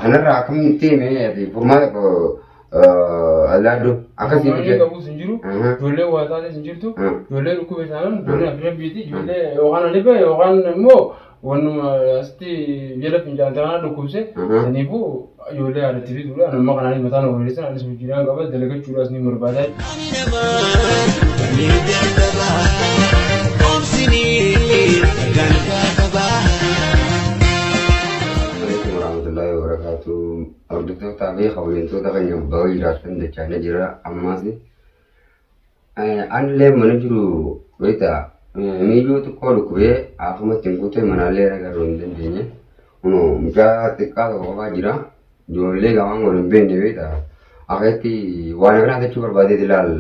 أنا راكم تيمي هذه فما ألادو أكاسي بيجي كابو سنجرو جولة واتالي سنجرتو جولة ركوب سالم جولة أفراد بيتي جولة وغان لبا وغان مو وانو أستي جل فنجان تانا ركوبسه سنيبو جولة على تبي دولا أنا ما كان علي مثلا وريسنا أنا سمعت جيران قبل دلقة شورا سني مربادا warahmatullahi wabarakatuh. Order tu tapi kawin tu tak kena bawa iratan decana jera amasi. Anle mana juru beta. Miju tu kau lukue, aku mah tengku tu mana le raga ronden jenis. Muka tekak tu bawa jera. Jole gawang orang bende beta. Aketi wana kena tu cuba bade dilal.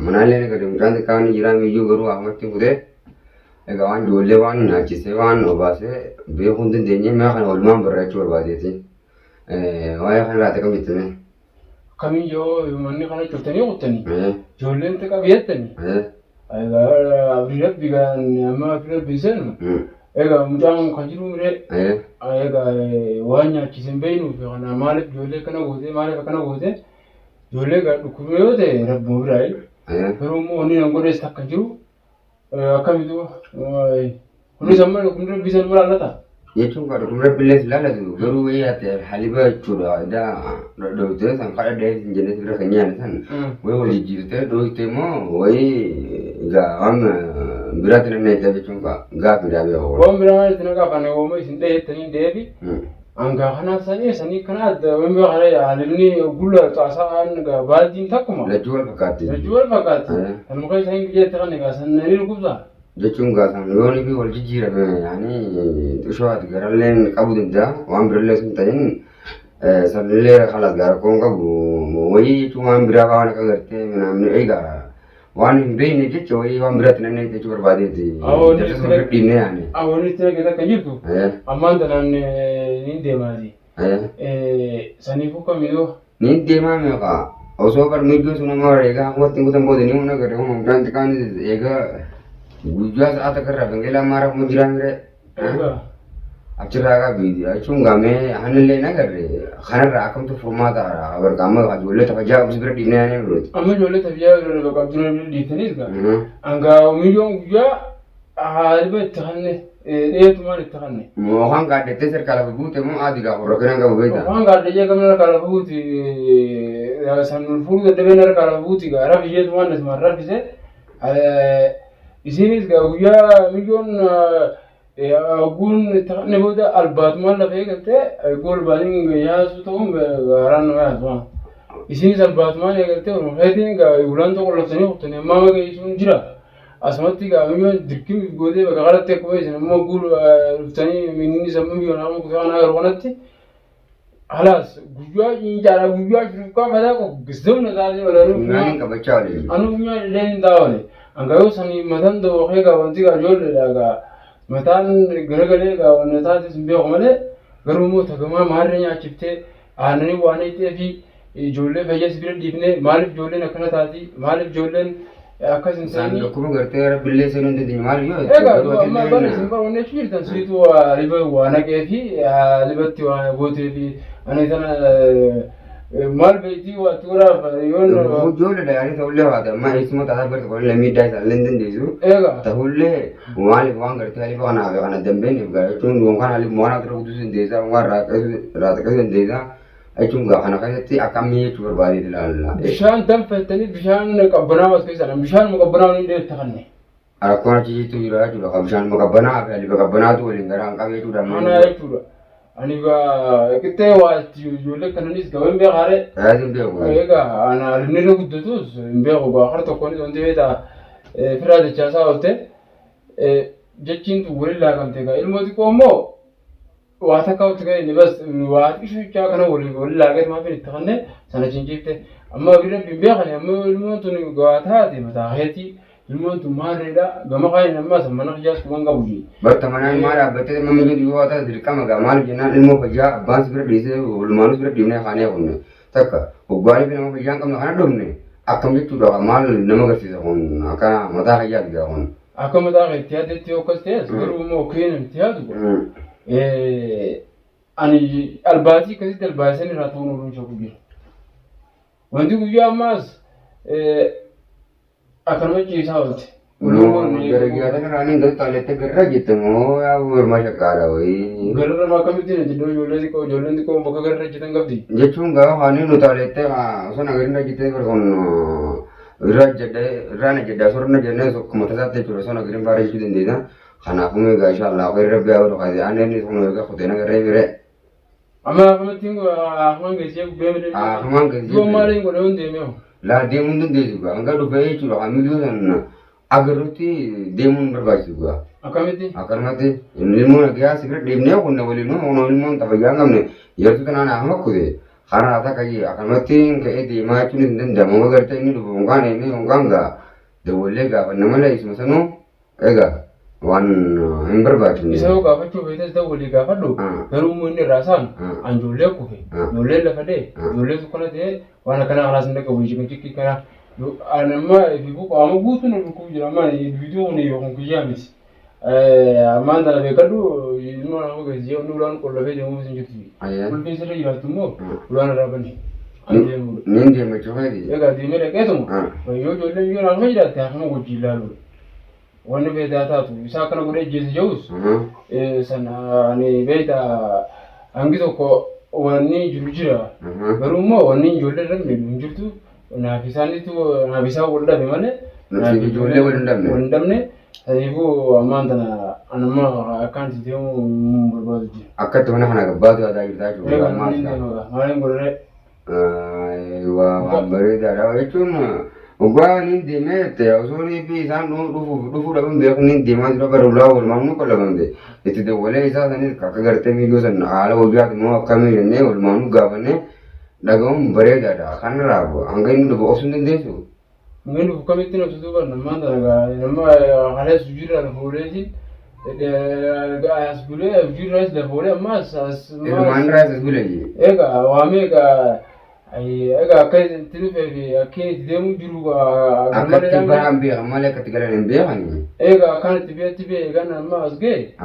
Mana le raga ronden tekak ni jera miju baru aku mah tengku tu. Egawan jole wan naci sewan obase behundin denye मैं खान ओलमान बर्रा चोर बादी थी वाया खान रात का बितने कमी जो मन्ने खाना चुटनी होते नहीं जोले इंते का बियत नहीं अगर अभिरत बिगान अम्मा अभिरत बिसन एगा मुझांग खजिरू मेरे एगा वान्या किसी बेनु फिर मालिक जोले कना होते जोले का दुखुरे होते रब मुराई फिर वो उन्हीं अंगोरे स्टक खजिरू kami tu, ini sama kumpulan bisa mula lata. Ya cuma kalau kumpulan pilih sila tu, baru ia ter halibah cura ada dua tu, sampai ada jenis berkenyan kan. Wei boleh jirat dua tu mo, wei gam berat ni tapi cuma gak berat dia. Gam berat ni gak panen gom itu sendiri tadi devi. Angga kana sani kana ada, wei ada halini gula tu asal gak baldin tak kuma. Lejual pakati. Kan mungkin saya kerja tekan ni kan, nari rukubza. Jechung gasan, loni bi wal jijira be, yani tushwat garalen kabu dinda, wan birle suntayin, salle khalas gar kong kabu, wai tuan biraga wan kagarte, menamne ega, wan be ni jecho wai wan birat nene te chur badi ti. Awo ni tere dinne yani. Awo ni tere kita kajir tu. Aman danan ni demadi. Sani buka mido. Ni dema me ka. Oso par mido sunamar ega, wat tinggu tambo dini una kare hum brand kan ega. Gujas atau kerja bengkel marah mujiran re, acara bidi, cuma kami hanile na kerja, karena rakam tu format ada, agar kami jualan tapi jauh seberat ini ane berut. Kami jualan tapi jauh kalau jualan di tenis kan, angka milion juga, harga tahannya, itu mana tahannya. Mohon kau dete ser kalau begitu, mau adi kau rokeran kau begitu. Mohon kau dete kami kalau begitu, sanul furu dete benar kalau begitu, karena video tu mana semua rapi se, isinis gaya milion gun neboda albat malah fekete gol baling gaya suatu garan gaya semua isinis albat malah fekete orang hati gaya ulan tu kalau seni waktu ni mama gaya isun jira asmati gaya milion dikim gode bagarat tek wes nama gol seni mini sama milion aku kusahan agar wanati halas gua ini cara gua juga pada aku gesem nazar je orang ni kau baca ni anu punya lain tahu ni angkau seni matan tu orang kau nanti kau jual lega matan gara-gara kau nanti sembilan kemana garumu thakama marnya cipte anani wani tapi jual bhaiya sebelah dipne malif jual nak kena tadi malif jual akas insani aku mengerti orang pilih senun tu malif yo ega tu amma bani simpel orang ni dan situ riba wana kefi riba tu bote fi ane sana mal beiti wa tura yon वो जो ले यानी तो ले बात है मैं इसमें ताज़ा कर तो ले मीट डाइस लेंदन देजू तो ले वहाँ ले वहाँ करते हैं वहाँ ना वहाँ दम्बे नहीं गए चुन वहाँ ना ले वहाँ तो कुछ देजा वहाँ रात का देजा ऐचुं खाना खाते थे अकामी चुर बारी दिलाला बिशान दम फैतनी बिशान कब्बना बस कैसा ना बिशान मुकब्बना नहीं दे तकन्ने अरकौन चीज़ तो ये रहा चुरा बिशान मुकब्बना है लिबा कब्बना तो लिंगरा अंका ये चुरा mana ये चुरा ani ba kita wa jualan kanis gawen be gare lazim be go ega ana rinelo gudutus be go ba harto koni donde beta firade chasa olte jechin tu wuri la kan tega ilmo di komo wa ta ka utga ni bas wa ishu cha kana wuri la ga ma be tkhane sana jinjite amma bire bimbe khane amma ilmo tu ni go ta di mata heti ilmo tu marida gama kai namma samana jas kuanga buji bertemanan mara bete mami jadi gua ta dirka maga mal jina ilmu kerja bans ber dise ulmanus ber dimne khane kunne tak ubali be nama kerja kam khana domne akam itu doa mal nama kerja kon aka mata kerja dia kon aka mata kerja tiada tiok kerja sebelum mau kene tiada ani albaatii akkasitti albaasanii irraa ta'uu nuuf shakku jira. Wanti guyyaa ammaas akkanuma ciisaa oolte. Gara raanii gadi taalette garra jettamoo yaa morma shakkaadha wayii. Garra maa akkamitti iddoo ijoolleen xiqqoo bakka garra hojjetan qabdi. Jechuun gaafa haanii nu taalette osoo nagarin hojjetee kun irraan hojjedhaa sorna jennee akkuma tasaatti jechuudha osoo nagarin baara jechuu dandeenya. Kanaafuu meegaa inshaallah akka irra biyaa godhu kaasee aannan inni kun egaa kutee nagarree biree. Amma akkamittiin afumaan geessee gubbee midhaan. Afumaan geessee. Yoo maaliin godhee hundi deemee hoo? Laa deemuun dandeessu gaa hanga dhufee jechuudha kan miidhuu san agarruutti deemuun barbaachisu gaa. Akkamitti? Akkanumatti ilmoo nagaa sigira deemnee kunna waliin ilmoon taphayyaa hin qabne yeroo kanaan afuma kute karaa takkayee akkanumatti ka'ee deemaa jechuun hin danda'amu agartee inni dhufu hongaan inni hongaan gaa dabalee gaafanna malee isuma sanuu egaa. Waan hin barbaachifne. Isa yoo gaafachuu feetes dawwalii gaafadhu garuu immoo inni irraa isaan an ijoollee kufe ijoollee lafa dee ijoollee sukkana ta'ee waan akkana kanaas hin dhaqabu jikki kana amma fiiguu qaama guutuu nu dhukkuu jira amma viidiyoo kun yookaan kiyyaa miti. Ammaan tana beekadhu ilmoo nama geessisee inni ulaan qollafee deemuuf hin jirtu. Kulfeen sirrii jiraattu immoo ulaan irraa bani. Niin deema cufaati. Egaa deemee dhaqeetuma yoo ijoolleen yoo naannoo jiraatte akkuma hojii ilaaluudha. Wanni beektaa taatu isaa kana godhee jeesi jirus sana ani beektaa hangi tokko wanni jiru jira garuu immoo wanni ijoollee irra hin jirtu naaf isaa wal dhabe malee naaf ijoollee wal hin dhabne saniifuu ammaan tana anamma akkaan itti deemuu barbaadu jira. Akkatti mana kana gabbaatu yaadaa jirtaa jechuudha. Maaliin godhee? Waan bareedaadha jechuun. Ugaan ni deemee osoo fi isaan dhufuu dhabuun beekuun ni deemaa jira bara ulaa walumaan nu qunnamte itti dabalee isaa sanis akka gartee miidhuu sana haala hojiyaati immoo akkamii jennee walumaan nu gaafannee dhagahuun bareedaadha. Kanarraa hanga inni dhufu obsuun dandeessu. Inni dhufu kamitti na tutuu barna maan dalagaa nama haala sujjirraa lafa ooleeti as bulee sujjirraas lafa oolee ammas as. Ilmaan raas as bulee. Egaa waamee egaa. Egaa akka itti dhufee fi akka itti deemuu jiru akkatti baraan beekan malee akkatti galan hin beekani. Egaa akkaan itti beekan amma as ga'e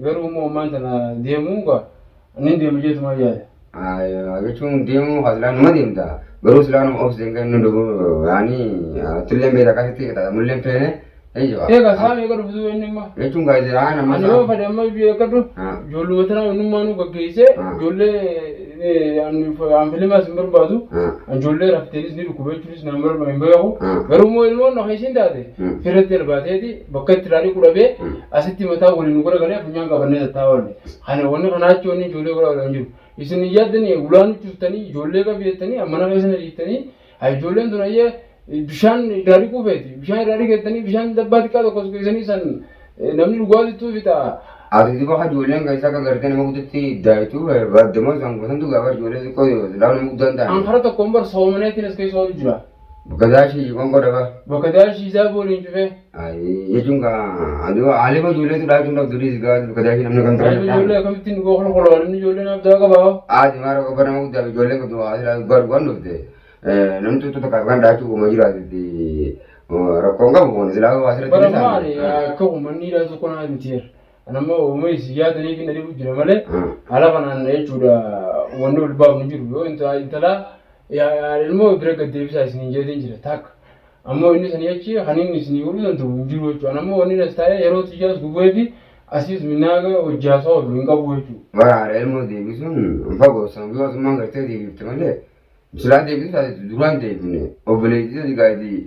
garuu immoo ammaan tana deemuu inni deemu jeetumaa yaada. Jechuun deemuu hasilaanuma deemta garuu silaanuma obseen kan inni dhufu yaani tulleen beektaa akkasitti mulleen feene. Egaa saamee egaa dhufuu inni immoo. Jechuun gaazexaa nama. Ani yoo fedhe amma beekadhu ijoolluma tanaa innummaa nu gaggeessee ijoollee an filimaas hin barbaadu ijoollee rafteenis ni dhukkuba jechuunis nan barbaadu hin beeku garuu immoo ilmoon akka isiin taate firratti albaateeti bakka itti raadii kudhabee asitti mataa waliin godha galee funyaan qabannee tattaa oolle. Kana wanni kanaa achi wanni ijoollee godha galan jiru. Isin yaaddanii ulaan cuftanii ijoollee qabeettanii mana keessa dhiittanii ijoolleen tun ayyee bishaan daadhii quufeeti bishaan daadhii keessanii bishaan dabbaa xiqqaa tokko keessanii san namni dhugaatituu fixa. Ati bakka ijoolleen keessaa akka gartee nama guddatti daayituu baaddamoo isaan gosantu gaafa ijoollee xiqqoo silaa nama guddaan ta'an. Ankara tokkoon bar soomaneetiin as keessa oolu jira. Bakka daashii gongo daba. Bakka daashii isaa booliin cufee. Jechuun haalima ijoolleetu dhaachuun dhabduris gaa bakka daashii namni kan ta'an. Ijoollee akkamittiin gookla koloolan ijoolleen abdaa qabaa. Ati maara qabaa nama guddaa ijoolleen qabdu haasila dhugaan dhufte. Namni tokko tokko kan daachuu uumaa jiraatutti rakkoon qabu kun silaa asirratti. Bara maali akka uummanni dhaatu konaa miti. Nama uumee siyaasanii fi nadii jira malee haala kanaan jechuudha wanni ol baafnu jiru yoo intala ilmoo bira gaddeebisaa isin jeetiin jira takka ammoo inni sanii achi kan inni isin godhu danda'u hin jiru jechuudha ammoo wanni as taa'ee yeroo xiyyaas gubee fi asiis minnaaga hojjaasaa oolu hin qabu jechuudha. Bara ilmoo deebisuun fagoo sanbii osummaan gartee deebifte malee silaa deebisuun duraan deebine obboleettii gaadii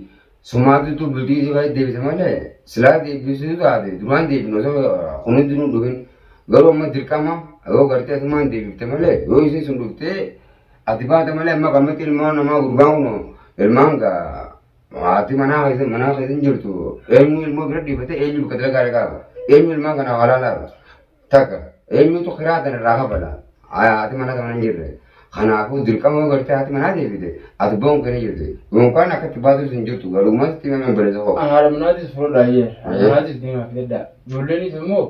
sumaatutu bultii si fayyad deebise malee silaa deebisuu taate duraan deebine osoo kunuun jiruun dhufin garuu amma dirqama yoo gartee asumaan deebifte malee yoo isin sun dhuftee ati baate malee amma qammatti ilmaan namaa gurbaan kun ilmaan gaa ati manaa keessa jirtu eenyu ilmoo bira dhiifate eenyu bakka dalagaa qaba eenyu ilmaan kana walaalaadha takka eenyutu kiraatan irraa kabala ati mana kana hin jirre. Kanaafuu dirqama gartee ati manaa deebite ati boon kana jirte boonkaan akkatti baatu hin jirtu galumas timame baleessa hoo. Haadha manaatis fudhadhaa haadha manaatis deemaa fidadhaa ijoolleenis immoo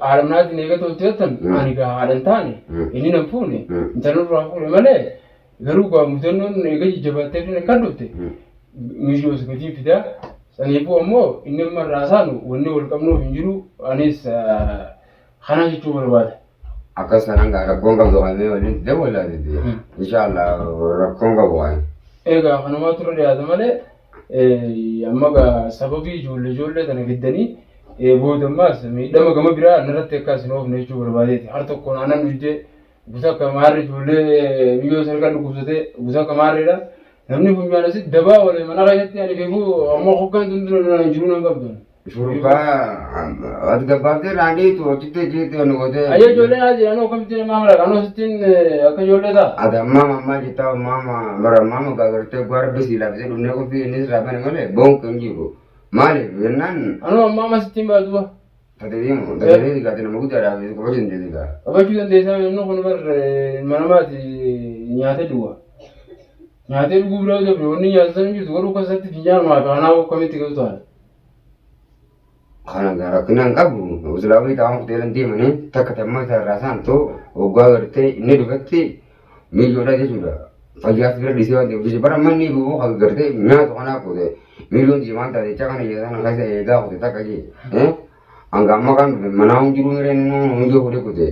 haadha manaatiin eega tolcheettan ani gaa haadhan taane inni nan fuune intalli irraa fuune malee garuu gaa mutannoon eega jajjabaatee fi kan dhufte mishoos gatii fidaa saniifuu ammoo inni amma irraa isaanu wanni wal qabnuuf hin jiru anis kana jechuu barbaada. Akasaran ga rakkoon qabdu qaamee waliin dabalaa dide. Inshallah rakkoon qabu qaamee. Egaa kanuma turre dhiyaata malee amma gaa sababii ijoollee tana fiddanii boodammaas miidhama gama biraa narratti akka isin oofne jechuu barbaadeeti. Har tokkoon aannan dhugdee gusa akka maarri ijoollee biyyoo sarkaa dhukkubsatee gusa akka maarriidha. Namni funyaan asitti dabaa waliin mana keessatti ani beeku amma hoggaan dundura jiruu nan qabdu. Shurufaa ati gabbaatee raadhiitu hojjettee jeettee onni gootee. Ayyaa ijoolleen haa jedhan akkam ittiin maamala kanoo sittiin akka ijoollee ta'a. Ati ammaa mammaa jettaa bara maama gaagartee gwara bisii laafisee dhufnee qophii innis raafane malee boon kan jiru. Maaliif jennaan. Anuu ammaa ma sittiin baatuba. Tajaajilli gaati nama guddaadhaaf qabachuu dandeessi gaa. Qabachuu dandeessaa inni kun bar manamaati nyaatee duwwa. Nyaatee dhuguu biraa dabre wanni nyaatan jirtu garuu keessatti finyaan maa kanaaf akkamitti galtu haala. Kana gara kenaan qabu usulaabii ta'an hoteelan deemanii takka tamma irraa isaan ta'u waggaa gartee inni dhufatti miijoodha jechuudha. Fayyaas bira dhisee waan ta'eef bara manni gubuu kan gartee nyaatu kanaaf kute miijoon jimaan taate jecha kana jedhan keessa eegaa kute takka jee. Hanga amma kan manaa hunjiruu mireen miijoo kute kute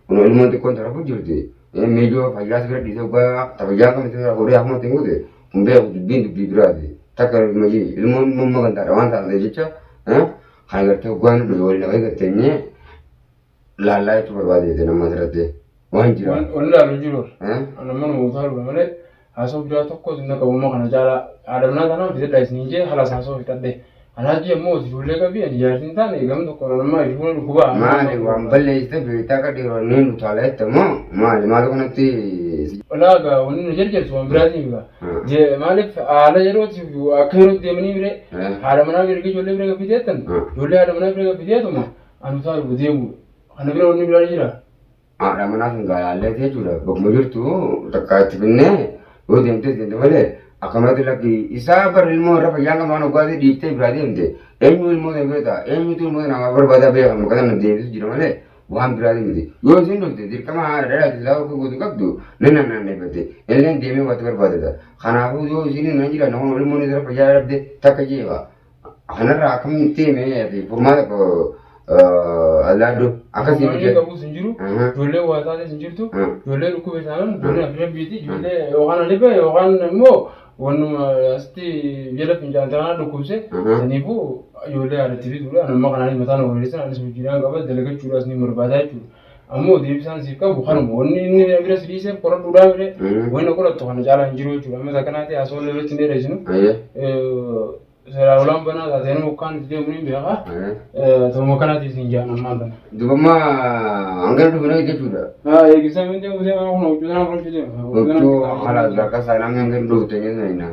kun ilmoon xiqqoon tarafu jirti. Miijoo fayyaas bira dhisee waggaa taphayyaa kan itti hodhee akkuma ta'e kute kun beeku dubbii biraati. Takka majii ilmoon mamma kan taate waan taate jecha kan agartee hoggaan dhufe waliin dhaqee gatteenyee laallaa jechuun barbaade nama asirratti waan jira. Wanni laalu jiru. Nama namootaa dhufe malee haasoo biraa tokko sinna qabummaa kana caalaa aadamnaa kanaan fitedha isin jee halas haasoo fitadhe. Alaaji ammoo ijoollee qabii ani jaartiin taane eegamu tokko nama ijoollee dhukkubaa. Maali waan balleessite beektaa akka dhiironni utaalaa jettamoo maali kanatti. Olaagaa wanni nu jarjarsu waan biraatiin bifa. Maaliif haala yerootiif akka yerootti deemanii bire haadha manaa bira ijoollee bira gabbiteettan ijoollee haadha manaa bira gabbiteetuma anu ta'a dhufu deemu kana bira wanni biraa jira. Haadha manaa sun gaalaallee jechuudha bokkuma jirtu takka itti finnee yoo deemtee malee. Akkamatti lakki isaa bar ilmoo irra fayyaan qaban hoggaatee dhiiftee biraa deemte eenyu ilmoo beektaa eenyutu ilmoo nama barbaadaa beekamu kan nama deebisu jira malee waan biraati miti yoo isin dhufte dirqama haadha dhalate isaa akka gootu qabdu nana naanneeffate illeen deemee waatti barbaadata kanaafuu yoo isin na jira namoonni ilmoon irra fayyaa dhabde takka jeeba kanarraa akkamitti deemee furmaata Allaaddo akkasii miti. Qabu sin jiru ijoollee waa taate sin jirtu ijoollee dhukkubee taanan ijoollee afreebbiiti ijoollee yookaan alibee yookaan immoo wannuma asitti jala finjaan taanaa dhukkubse saniifuu ijoollee haadhatti fituudha amma kanaan mataan waliisan anis hojiidhaan qaba dalagachuudhaas ni barbaadaa jechuudha. Ammoo deebisaan siif qabu kanuma wanni inni bira si dhiiseef qoradhuudhaa bire wanna qorattu kana caalaa hin jiru jechuudha. Amma akkanaatti haasoo leelatti hin dheeresinu. Ulang bana da tenu kan dia muni beaka to makana ti sinja namanda dubama anggar du bana itu sudah exam itu udah aku nak jualan apa sih itu ala zaka sana anggar du tanya na